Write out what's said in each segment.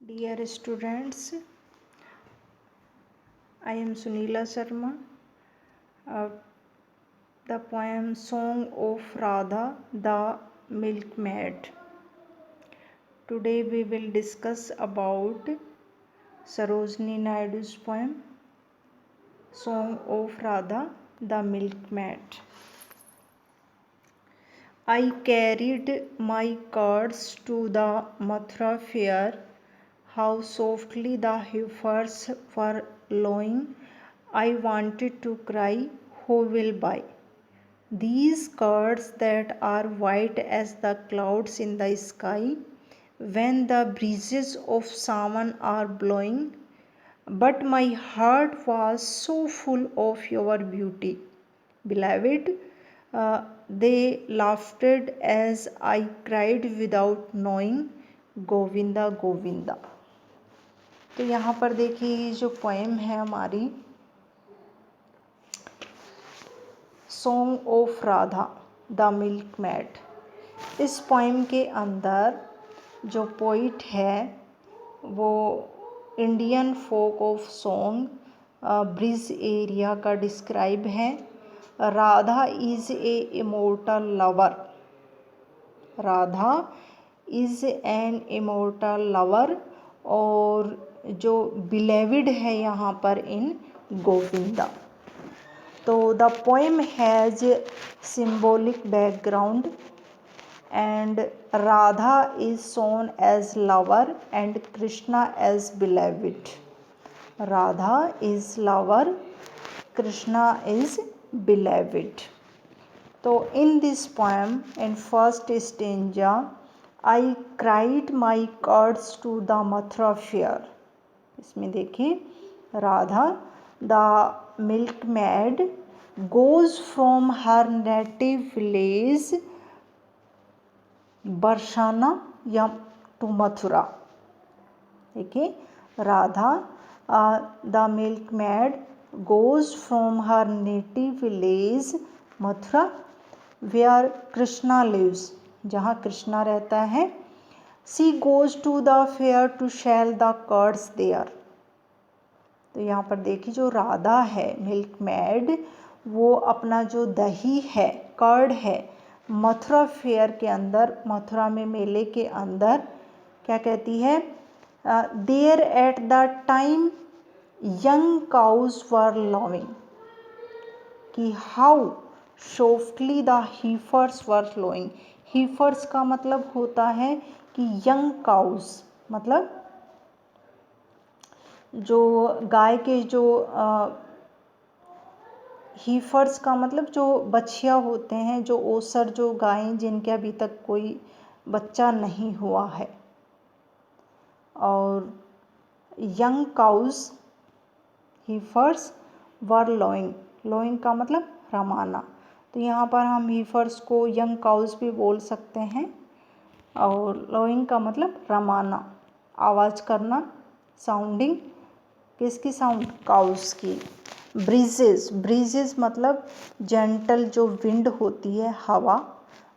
Dear students, I am Sunila Sharma. Uh, the poem Song of Radha, the Milkmaid. Today we will discuss about Sarojini Naidu's poem Song of Radha, the Milkmaid. I carried my cards to the Mathura fair. How softly the heifers were lowing. I wanted to cry, who will buy these curds that are white as the clouds in the sky when the breezes of Sawan are blowing? But my heart was so full of your beauty, beloved. They laughed as I cried without knowing, Govinda Govinda. तो यहाँ पर देखिए ये जो poem है हमारी song of Radha the milkmaid, इस poem के अंदर जो पोइट है वो Indian folk of song Brij area का डिस्क्राइब है। Radha is a immortal lover, Radha is an immortal lover, और जो बिलेविड है यहाँ पर इन गोविंदा। तो the poem has symbolic background and Radha is shown as lover and Krishna as beloved. Radha is lover, Krishna is beloved. तो in this poem, in first stanza, I cried my cards to the Mathura fair. इसमें देखिए Radha the milkmaid goes from her native village Barsana या to Mathura. देखिए Radha the milkmaid goes from her native village Mathura where Krishna lives, जहाँ कृष्णा रहता है। she goes to the fair to sell the curds there। तो यहाँ पर देखिए जो राधा है मिल्कमेड, वो अपना जो दही है, कर्ड है, मथुरा फेयर के अंदर, मथुरा में मेले के अंदर क्या कहती है, there at the time young cows were lowing, कि how softly the heifers were flowing. Heifers का मतलब होता है कि यंग काउज, मतलब जो गाय के जो हीफर्स का मतलब जो बछिया होते हैं, जो ओसर जो गायें जिनके अभी तक कोई बच्चा नहीं हुआ है, और यंग काउज हीफर्स वर लोइंग, लोइंग का मतलब रमाना। तो यहाँ पर हम हीफर्स को यंग काउज भी बोल सकते हैं, और लोइंग का मतलब रमाना, आवाज़ करना, साउंडिंग, किसकी साउंड, काउज की। ब्रीजेस, ब्रीजेस मतलब जेंटल जो विंड होती है, हवा,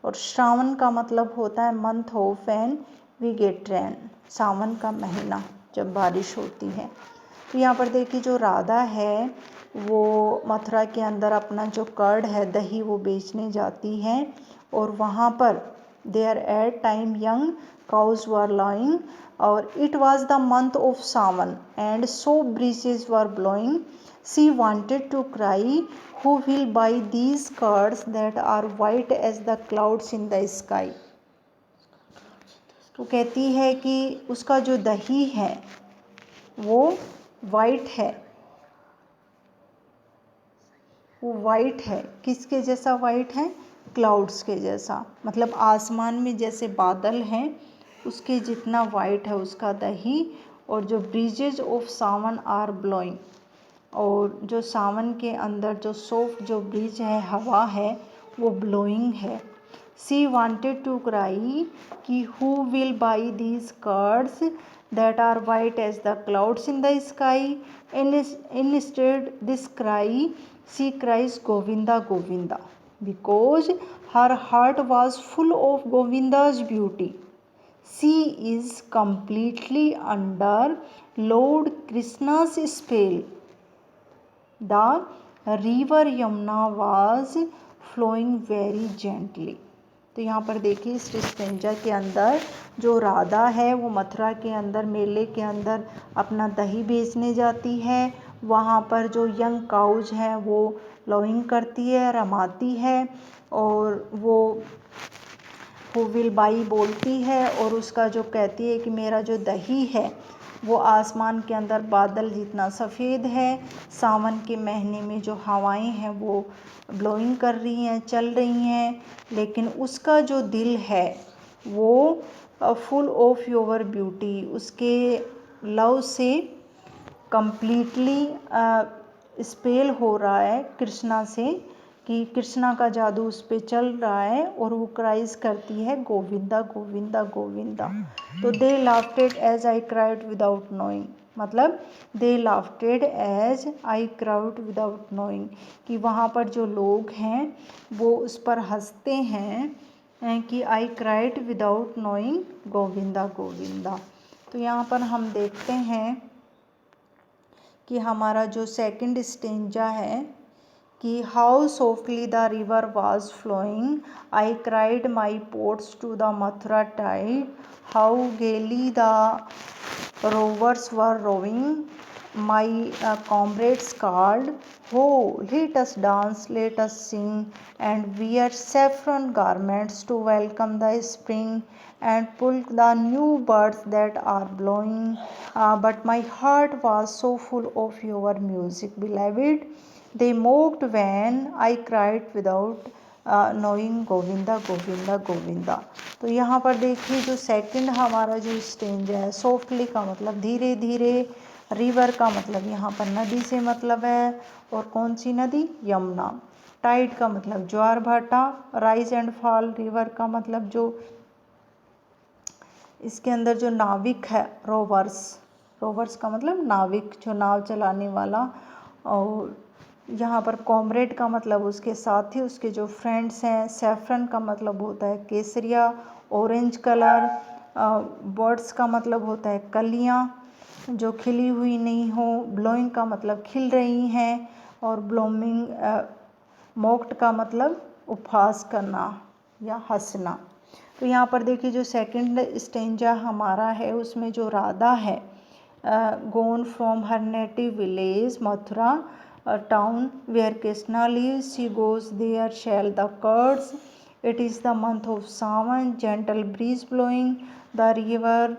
और श्रावण का मतलब होता है month of when we get rain, Sawan का महीना जब बारिश होती है। तो यहाँ पर देखिए जो राधा है वो मथुरा के अंदर अपना जो कर्ड है, दही, वो बेचने जाती है, और वहाँ पर there at time young cows were lying, or it was the month of Sawan and so breezes were blowing. She wanted to cry, who will buy these curds that are white as the clouds in the sky। तो कहती है कि उसका जो दही है वो white है, वो वाइट है, किसके जैसा वाइट है, क्लाउड्स के जैसा, मतलब आसमान में जैसे बादल हैं उसके जितना वाइट है उसका दही। और जो ब्रीजेज ऑफ सावन आर ब्लोइंग, और जो सावन के अंदर जो सॉफ्ट जो ब्रिज है, हवा है, वो ब्लोइंग है। सी वांटेड टू क्राई कि who will buy these curds that are white as the clouds in the sky. Instead this cry she cries Govinda Govinda, because her heart was full of Govinda's beauty। सी इज completely under Lord Krishna's spell. The river Yamuna was flowing very gently. तो यहाँ पर देखिए इस stanza के अंदर जो राधा है वो मथुरा के अंदर मेले के अंदर अपना दही बेचने जाती है। वहाँ पर जो यंग काउज है वो लॉइंग करती है, रमाती है, और वो विलबाई बोलती है और उसका जो कहती है कि मेरा जो दही है वो आसमान के अंदर बादल जितना सफ़ेद है। सावन के महीने में जो हवाएं हैं वो ब्लोइंग कर रही हैं, चल रही हैं, लेकिन उसका जो दिल है वो फुल ऑफ योर ब्यूटी, उसके लव से कम्प्लीटली स्पेल हो रहा है कृष्णा से, कि कृष्णा का जादू उस पर चल रहा है और वो क्राइज करती है गोविंदा गोविंदा गोविंदा। तो they laughed as I cried without knowing, मतलब they laughed as I crowd without knowing, कि वहाँ पर जो लोग हैं वो उस पर हंसते हैं कि आई cried without knowing Govinda Govinda. तो यहाँ पर हम देखते हैं कि हमारा जो सेकंड स्टेंजा है कि how softly the river was flowing, I cried my ports to the Mathura tide, how gaily the rowers were rowing, my comrades called, हो let us dance, let us sing, and wear saffron garments to welcome the spring and pull the new birds that are blowing. But my heart was so full of your music, beloved. They mocked when I cried without knowing Govinda Govinda Govinda. तो यहाँ पर देखिए जो second हमारा जो Strange है, softly का मतलब धीरे धीरे, रिवर का मतलब यहाँ पर नदी से मतलब है, और कौन सी नदी? यमुना। टाइड का मतलब ज्वार भाटा, राइज एंड फॉल, रिवर का मतलब जो इसके अंदर जो नाविक है, रोवर्स, रोवर्स का मतलब नाविक, जो नाव चलाने वाला, और यहाँ पर कॉमरेड का मतलब उसके साथी, उसके जो फ्रेंड्स हैं। सैफरन का मतलब होता है केसरिया, ऑरेंज कलर। बर्ड्स का मतलब होता है कलियाँ जो खिली हुई नहीं हो। ब्लोइंग का मतलब खिल रही हैं, और ब्लोमिंग, मोक्ट का मतलब उपहास करना या हंसना। तो यहाँ पर देखिए जो सेकंड स्टेंजा हमारा है उसमें जो राधा है, gone from her native village Mathura town where Krishna lives, she goes there shall the curds. It is the month of Sawan, gentle breeze blowing, the river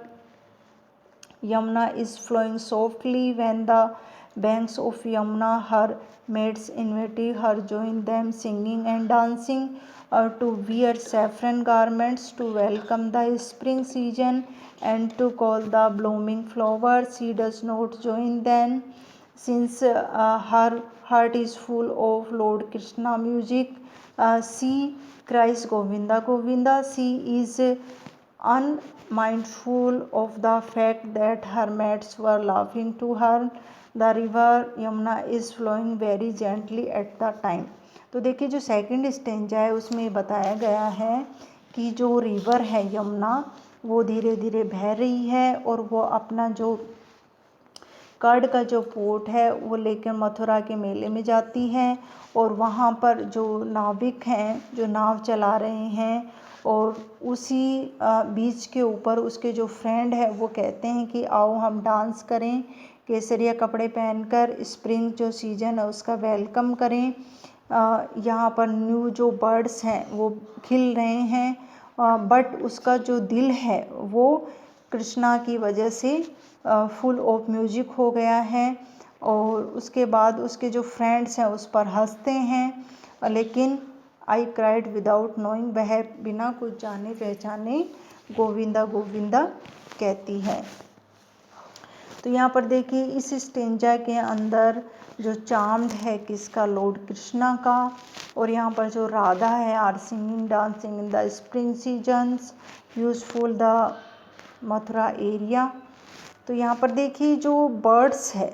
Yamuna is flowing softly. When the banks of Yamuna her maids invited her join them singing and dancing, to wear saffron garments to welcome the spring season and to call the blooming flowers. She does not join them since her heart is full of Lord Krishna music. She cries Govinda Govinda. She is unmindful of the fact that her mates were laughing to her. The river Yamuna is flowing very gently at the time. तो देखिए जो second stanza है उसमें बताया गया है कि जो रिवर है यमुना वो धीरे धीरे बह रही है, और वो अपना जो कर्ड का जो पोर्ट है वो लेकर मथुरा के मेले में जाती है, और वहाँ पर जो नाविक हैं जो नाव चला रहे हैं, और उसी बीच के ऊपर उसके जो फ्रेंड है वो कहते हैं कि आओ हम डांस करें, केसरिया कपड़े पहनकर स्प्रिंग जो सीजन है उसका वेलकम करें। यहाँ पर न्यू जो बर्ड्स हैं वो खिल रहे हैं, बट उसका जो दिल है वो कृष्णा की वजह से फुल ऑफ म्यूजिक हो गया है, और उसके बाद उसके जो फ्रेंड्स हैं उस पर हंसते हैं, लेकिन आई क्राइड विदाउट नोइंग, वह बिना कुछ जाने पहचाने गोविंदा गोविंदा कहती है। तो यहाँ पर देखिए इस स्टेंजा के अंदर जो चार्म्ड है किसका? लॉर्ड कृष्णा का। और यहाँ पर जो राधा है are singing dancing in the spring seasons useful the Mathura area. तो यहाँ पर देखिए जो बर्ड्स है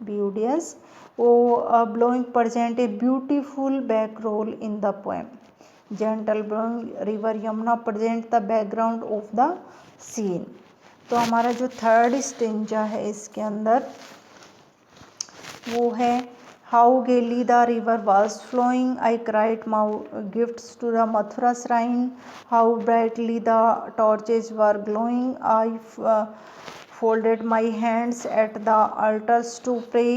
ब्यूडियस वो blowing present a beautiful back role in the poem. Gentle blowing river Yamuna present the background of the scene. तो हमारा जो थर्ड स्टेंजा है इसके अंदर वो है how gaily the river was flowing, I cried my gifts to the Mathura shrine, how brightly the torches were glowing, I folded my hands at the altars to pray,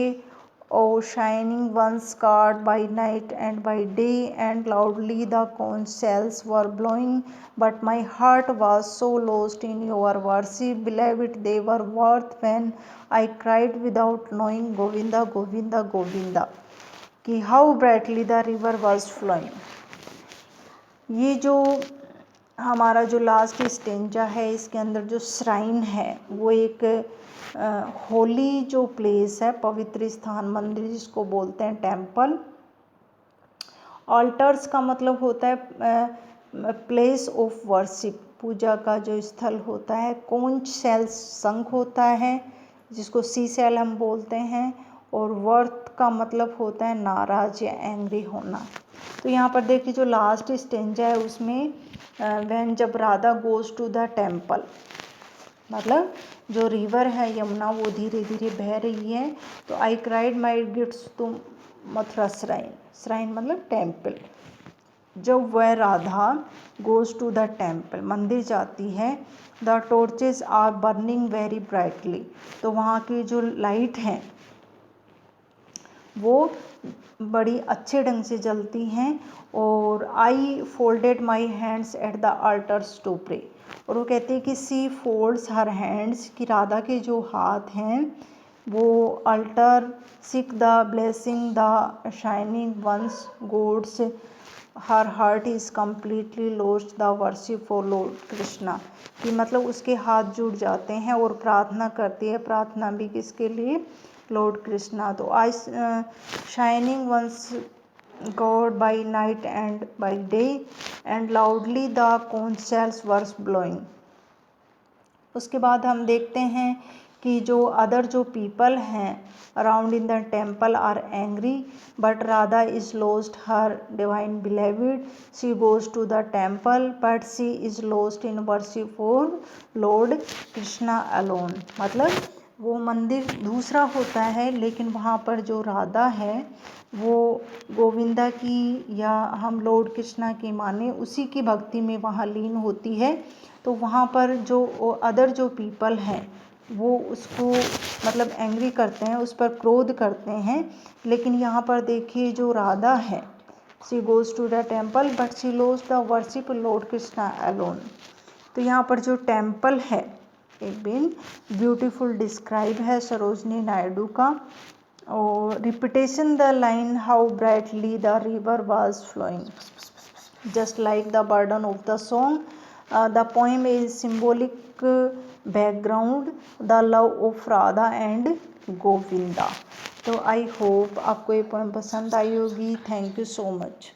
O shining ones guard by night and by day, and loudly the conch shells were blowing, but my heart was so lost in your worship, beloved they were worth when I cried without knowing, Govinda Govinda Govinda, कि how brightly the river was flowing। ये जो हमारा जो last stanza है इसके अंदर जो shrine है वो एक होली जो प्लेस है, पवित्र स्थान, मंदिर जिसको बोलते हैं टेम्पल। ऑल्टर्स का मतलब होता है प्लेस ऑफ वर्शिप, पूजा का जो स्थल होता है। कोंच सेल्स शंख होता है जिसको सी सेल हम बोलते हैं, और वर्थ का मतलब होता है नाराज या एंग्री होना। तो यहाँ पर देखिए जो लास्ट स्टेंजा है उसमें व्हेन जब Radha goes to the temple, मतलब जो रिवर है यमुना वो धीरे धीरे बह रही है, तो I cried my gifts to Mathura shrine, shrine मतलब टेम्पल। जब वह Radha goes to the temple, मंदिर जाती है, the torches are burning very brightly, तो वहाँ की जो लाइट हैं वो बड़ी अच्छे ढंग से जलती हैं। और I folded my hands at the altars to pray, और वो कहते हैं कि सी फोल्ड्स हर हैंड्स, कि राधा के जो हाथ हैं वो altar, seek the blessing the shining ones gods, her heart is completely lost the worship for Lord Krishna, कि मतलब उसके हाथ जुड़ जाते हैं और प्रार्थना करती है, प्रार्थना भी किसके लिए, लॉर्ड कृष्णा। तो I shining once god by night and by day, and loudly the conch shells were blowing. उसके बाद हम देखते हैं कि जो अदर जो पीपल हैं around in the temple are angry, but Radha is lost her divine beloved, she goes to the temple but she is lost in worship for Lord Krishna alone. मतलब वो मंदिर दूसरा होता है लेकिन वहाँ पर जो राधा है वो गोविंदा की या हम लॉर्ड कृष्णा की माने उसी की भक्ति में वहाँ लीन होती है। तो वहाँ पर जो अदर जो पीपल हैं वो उसको मतलब एंग्री करते हैं, उस पर क्रोध करते हैं। लेकिन यहाँ पर देखिए जो राधा है, she goes to the temple but she lost the worship Lord Krishna alone. तो यहाँ पर जो टेम्पल है एक बिन ब्यूटीफुल डिस्क्राइब है सरोजनी नायडू का। और repetition the line how brightly the river was flowing just like the burden of the song, the poem is symbolic background the love of Radha and Govinda. तो आई होप आपको ये पोएम पसंद आई होगी। Thank you so much.